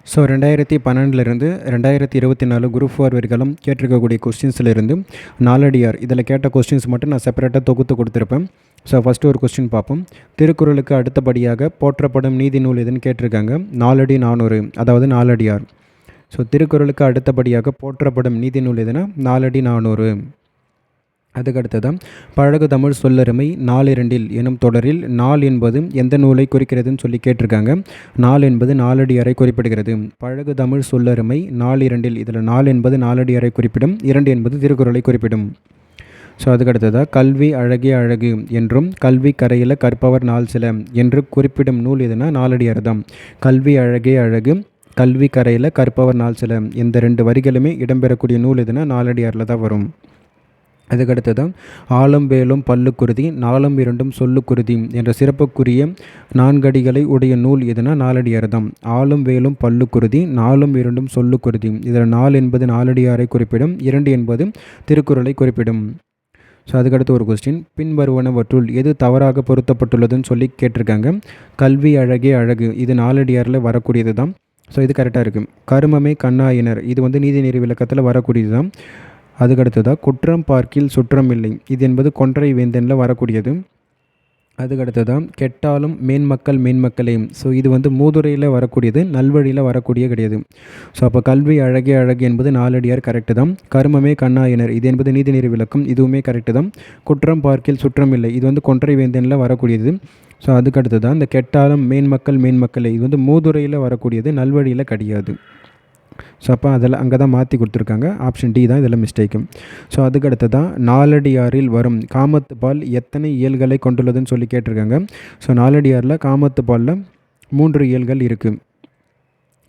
So 2012லேருந்து 2024 group 4 வரைக்கும் கேட்டிருக்கக்கூடிய கொஸ்டின்ஸ்லேருந்து நாலடியார் இதில் கேட்ட கொஸ்டின்ஸ் மட்டும் நான் செப்பரேட்டாக தொகுத்து கொடுத்துருப்பேன். ஸோ ஃபஸ்ட்டு ஒரு கொஸ்டின் பார்ப்போம். திருக்குறளுக்கு அடுத்தபடியாக போற்றப்படும் நீதி நூல் எதுன்னு கேட்டிருக்காங்க. நாலடி 400, அதாவது நாலடியார். ஸோ திருக்குறளுக்கு அடுத்தபடியாக போற்றப்படும் நீதி நூல் எதுனா நாலடி 400. அதுக்கடுத்ததான் பழகு தமிழ் சொல்லருமை நாலிரண்டில் எனும் தொடரில் நாள் என்பது எந்த நூலை குறிக்கிறதுன்னு சொல்லி கேட்டிருக்காங்க. நாள் என்பது நாலடியாரை குறிப்பிடுகிறது. பழகு தமிழ் சொல்லருமை நாலிரண்டில், இதில் நாள் என்பது நாலடியாரை குறிப்பிடும், 2 என்பது திருக்குறளை குறிப்பிடும். ஸோ அதுக்கடுத்ததாக கல்வி அழகிய அழகு என்றும் கல்வி கரையில கற்பவர் நாள் சில என்று குறிப்பிடும் நூல் எதுனா நாலடியார் தான். கல்வி அழகிய அழகு, கல்வி கரையில் கற்பவர் நாள் சில, இந்த 2 வரிகளுமே இடம்பெறக்கூடிய நூல் எதுனா நாலடியாரில் தான் வரும். அதுக்கடுத்ததான் ஆலம் வேலும் பல்லுக்குருதி நாலும் இரண்டும் சொல்லுக்குருதி என்ற சிறப்புக்குரிய 4 அடிகளை உடைய நூல் எதுனா நாலடியார் தான். ஆலும் வேலும் பல்லுக்குருதி நாலும் இரண்டும் சொல்லுக்குருதி, இதில் 4 என்பது நாலடியாரை குறிப்பிடும், 2 என்பது திருக்குறளை குறிப்பிடும். ஸோ அதுக்கடுத்து ஒரு கொஸ்டின், பின்வருவனவற்றுள் எது தவறாக பொருத்தப்பட்டுள்ளதுன்னு சொல்லி கேட்டிருக்காங்க. கல்வி அழகே அழகு, இது நாலடியாரில் வரக்கூடியது தான். ஸோ இது கரெக்டாக இருக்குது. கருமமே கண்ணாயினர், இது நீதிநெறி விளக்கத்தில் வரக்கூடியது தான். அதுக்கடுத்ததாக குற்றம் பார்க்கில் சுற்றம் இல்லை, இது என்பது கொன்றை வேந்தனில் வரக்கூடியது. அதுக்கடுத்ததான் கெட்டாலும் மேன்மக்களே, ஸோ இது மூதுரையில் வரக்கூடியது, நல்வழியில் வரக்கூடிய கிடையாது. ஸோ அப்போ கல்வி அழகே அழகு என்பது நாலடியார் கரெக்டு தான். கருமமே கண்ணாயினர், இது என்பது நீதிநெறி விளக்கம், இதுவுமே கரெக்டு தான். குற்றம் பார்க்கில் சுற்றம் இல்லை, இது கொன்றை வேந்தனில் வரக்கூடியது. ஸோ அதுக்கடுத்ததான் இந்த கெட்டாலும் மேன்மக்களே, இது மூதுரையில் வரக்கூடியது, நல்வழியில் கிடையாது. ஸோ அப்போ அதில் அங்கே தான் மாற்றி கொடுத்துருக்காங்க. ஆப்ஷன் டி தான் இதில் மிஸ்டேக்கும். ஸோ அதுக்கடுத்து தான் நாலடியாரில் வரும் காமத்து பால் எத்தனை இயல்களை கொண்டுள்ளதுன்னு சொல்லி கேட்டிருக்காங்க. ஸோ நாலடியாரில் காமத்து பாலில் 3 இயல்கள் இருக்குது.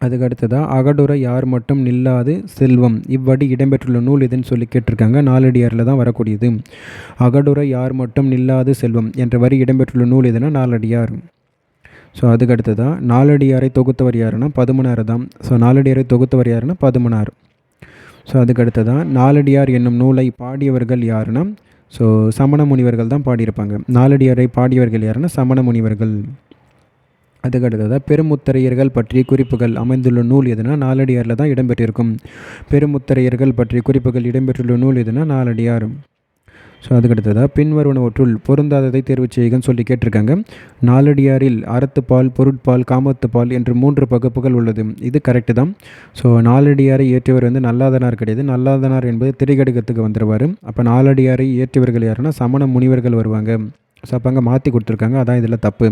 அதுக்கடுத்ததாக அகடுரை யார் மட்டும் நில்லாது செல்வம் இவ்வடி இடம்பெற்றுள்ள நூல் எதுன்னு சொல்லி கேட்டிருக்காங்க. நாலடியாரில் தான் வரக்கூடியது. அகடுரை யார் மட்டும் நில்லாது செல்வம் என்ற வரி இடம்பெற்றுள்ள நூல் எதுனா நாலடியார். ஸோ அதுக்கடுத்து தான் நாலடியாரை தொகுத்தவர் யாருன்னா பதுமனார் தான். ஸோ நாலடியாரை தொகுத்தவர் யாருன்னா பதுமனார். ஸோ அதுக்கடுத்து தான் நாலடியார் என்னும் நூலை பாடியவர்கள் யாருன்னா ஸோ சமண முனிவர்கள் தான் பாடியிருப்பாங்க. நாலடியாரை பாடியவர்கள் யாருன்னா சமண முனிவர்கள். அதுக்கடுத்ததாக பெருமுத்தரையர்கள் பற்றிய குறிப்புகள் அமைந்துள்ள நூல் எதுனா நாலடியாரில் தான் இடம்பெற்றிருக்கும். பெருமுத்தரையர்கள் பற்றிய குறிப்புகள் இடம்பெற்றுள்ள நூல் எதுனா நாலடியார். ஸோ அதுக்கடுத்ததாக பின்வருவனவற்றுள் பொருந்தாததை தேர்வு செய்யுங்கன்னு சொல்லி கேட்டிருக்காங்க. நாலடியாரில் அறத்துப்பால், பொருட்பால், காமத்துப்பால் என்று 3 பகுப்புகள் உள்ளது. இது கரெக்டு தான். ஸோ நாலடியாரை இயற்றியவர் நல்லாதனார் கிடையாது. நல்லாதனார் என்பது திரிகடுகத்துக்கு வந்துடுவார். அப்போ நாலடியாரை இயற்றியவர்கள் யாருன்னா சமண முனிவர்கள் வருவாங்க. ஸோ அப்போ அங்கே மாற்றி கொடுத்துருக்காங்க, அதான் இதில் தப்பு.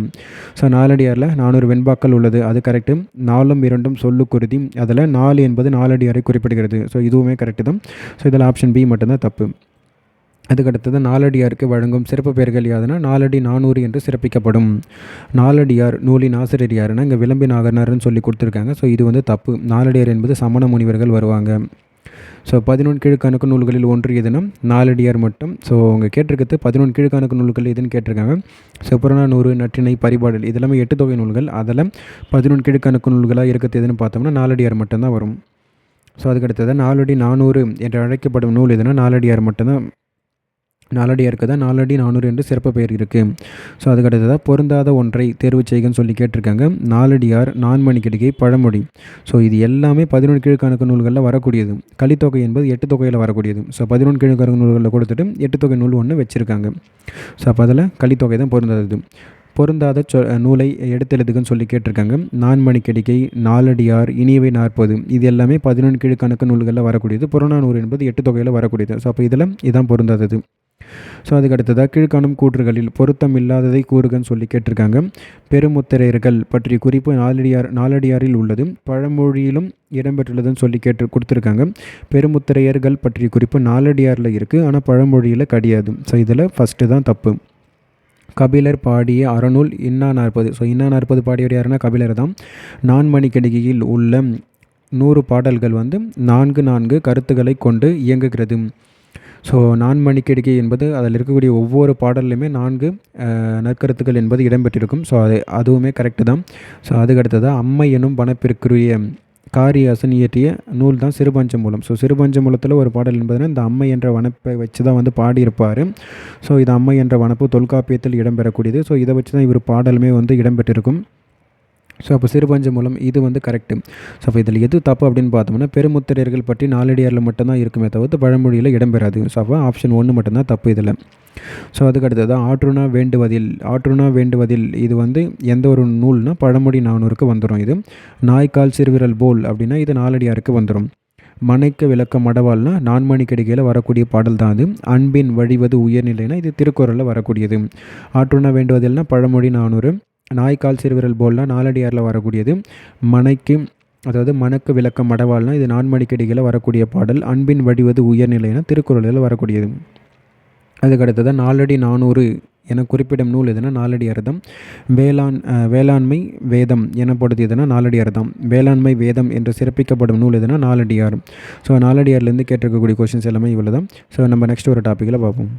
ஸோ நாலடியாரில் 400 வெண்பாக்கள் உள்ளது, அது கரெக்டு. 4ம் 2ம் சொல்லுக்குருதி, அதில் 4 என்பது நாலடியாரை குறிப்பிடுகிறது. ஸோ இதுவுமே கரெக்டு தான். ஸோ இதில் ஆப்ஷன் பி மட்டும்தான் தப்பு. அதுக்கடுத்தது நாலடியாருக்கு வழங்கும் சிறப்பு பெயர்கள் யாதுன்னா நாலடி 400 என்று சிறப்பிக்கப்படும். நாலடியார் நூலின் ஆசிரியர் யாருன்னா இங்கே விளம்பி நாகனார்னு சொல்லி கொடுத்துருக்காங்க. ஸோ இது தப்பு. நாலடியார் என்பது சமண முனிவர்கள் வருவாங்க. ஸோ 11 கீழ்கணக்கு நூல்களில் ஒன்று எதுனா நாலடியார் மட்டும். ஸோ அவங்க கேட்டிருக்கிறது 11 கீழ்கணக்கு நூல்கள் எதுன்னு கேட்டிருக்காங்க. ஸோ புறநானூறு, நற்றிணை, பரிபாடல் இதெல்லாமே 8 தொகை நூல்கள். அதில் 11 கீழ்கணக்கு நூல்களாக இருக்கிறது எதுன்னு பார்த்தோம்னா நாலடியார் மட்டும்தான் வரும். ஸோ அதுக்கடுத்தது நாலடி 400 என்று அழைக்கப்படும் நூல் எதுனா நாலடியார் மட்டும்தான். நாலடியாருக்கு தான் நாலடி 400 என்று சிறப்பு பெயர் இருக்குது. ஸோ அதுக்கடுத்ததாக பொருந்தாத ஒன்றை தேர்வு செய்கன்னு சொல்லி கேட்டிருக்காங்க. நாலடியார், நான்மணிக்கடிகை, பழமொழி. ஸோ இது எல்லாமே 11 கீழ்கணக்கு நூல்களில் வரக்கூடியது. கலித்தொகை என்பது 8 தொகையில் வரக்கூடியது. ஸோ 11 கீழ்கணக்கு நூல்களில் கொடுத்துட்டு 8 தொகை நூல் ஒன்று வச்சுருக்காங்க. ஸோ அப்போ அதில் கலித்தொகை தான் பொருந்தாதது. பொருந்தாத நூலை எடுத்தெழுதுகன்னு சொல்லி கேட்டிருக்காங்க. நான்மணிக்கடிகை, நாலடியார், இனியவை 40 இது எல்லாமே 11 கீழ்கணக்கு நூல்களில் வரக்கூடியது. புறநானூறு என்பது 8 தொகையில் வரக்கூடியது. ஸோ அப்போ இதில் இதான் பொருந்தாதது. ஸோ அதுக்கடுத்ததாக கீழ்காணும் கூற்றுகளில் பொருத்தம் இல்லாததை கூறுகன்னு சொல்லி கேட்டிருக்காங்க. பெருமுத்திரையர்கள் பற்றிய குறிப்பு நாலடியாரில் உள்ளது, பழமொழியிலும் இடம்பெற்றுள்ளதுன்னு சொல்லி கொடுத்துருக்காங்க. பெருமுத்திரையர்கள் பற்றிய குறிப்பு நாலடியாரில் இருக்குது, ஆனால் பழமொழியில் கிடையாது. ஸோ இதில் ஃபஸ்ட்டு தான் தப்பு. கபிலர் பாடிய அறநூல் இன்னா 40. ஸோ இன்னா 40 பாடியவர் யாருன்னா கபிலர் தான். நான்மணிக்கடிகையில் உள்ள 100 பாடல்கள் 4 கருத்துக்களை கொண்டு இயங்குகிறது. ஸோ நான்மணிக்கடிகை என்பது அதில் இருக்கக்கூடிய ஒவ்வொரு பாடல்லையுமே 4 நற்கருத்துக்கள் என்பது இடம்பெற்றிருக்கும். ஸோ அதுவுமே கரெக்டு தான். ஸோ அதுக்கடுத்ததாக அம்மை எனும் வனப்பிற்குரிய காரியாசன் இயற்றிய நூல் தான் சிறுபஞ்சமூலம். ஸோ சிறுபஞ்சமூலத்தில் ஒரு பாடல் என்பதுனா இந்த அம்மை என்ற வனப்பை வச்சு தான் பாடியிருப்பார். ஸோ இது அம்மை என்ற வனப்பு தொல்காப்பியத்தில் இடம்பெறக்கூடியது. ஸோ இதை வச்சு தான் இவர் பாடலுமே இடம்பெற்றிருக்கும். ஸோ அப்போ சிறுபஞ்ச மூலம் இது வந்து கரெக்டு. ஸோ அப்போ இதில் எது தப்பு அப்படின்னு பார்த்தோம்னா பெருமுத்திரையர்கள் பற்றி நாலடியாரில் மட்டும்தான் இருக்குமே தவிர்த்து பழமொழியில் இடம்பெறாது. ஸோ அப்போ ஆப்ஷன் 1 மட்டும்தான் தப்பு இதில். ஸோ அதுக்கு அடுத்தது ஆற்றுணா வேண்டுவதில் இது வந்து எந்த ஒரு நூல்னா பழமொழி 400க்கு வந்துடும். இது நாய்க்கால் சிறுவிரல் போல் அப்படின்னா இது நாலடியாருக்கு வந்துடும். மனைக்கு விளக்க மடவாள்னா நான்மணிக்கடிகையில் வரக்கூடிய பாடல் தான் அது. அன்பின் வழிவது உயர்நிலைனா இது திருக்குறளில் வரக்கூடியது. ஆற்றுணா வேண்டுவதில்னா பழமொழி 400. நாய்க்கால் சிறுவிரல் போல்னா நாலடியாரில் வரக்கூடியது. மனைக்கு அதாவது மணக்கு விளக்க மடவாள்னா இது நான்மணிக்கடிகையில் வரக்கூடிய பாடல். அன்பின் வழிவது உயர்நிலைனா திருக்குறளில் வரக்கூடியது. அதுக்கடுத்தது நாலடி 400 என குறிப்பிடும் நூல் எதுனா நாலடியார் தான். வேளாண்மை வேதம் எனப்படுது எதுனா நாலடியார் தான். வேளாண்மை வேதம் என்று சிறப்பிக்கப்படும் நூல் எதுனா நாலடியார். ஸோ நாலடியார்லேருந்து கேட்டிருக்கக்கூடிய கொஷின்ஸ் எல்லாமே இவ்வளோ தான். ஸோ நம்ம நெக்ஸ்ட் ஒரு டாப்பிக்கில் பார்ப்போம்.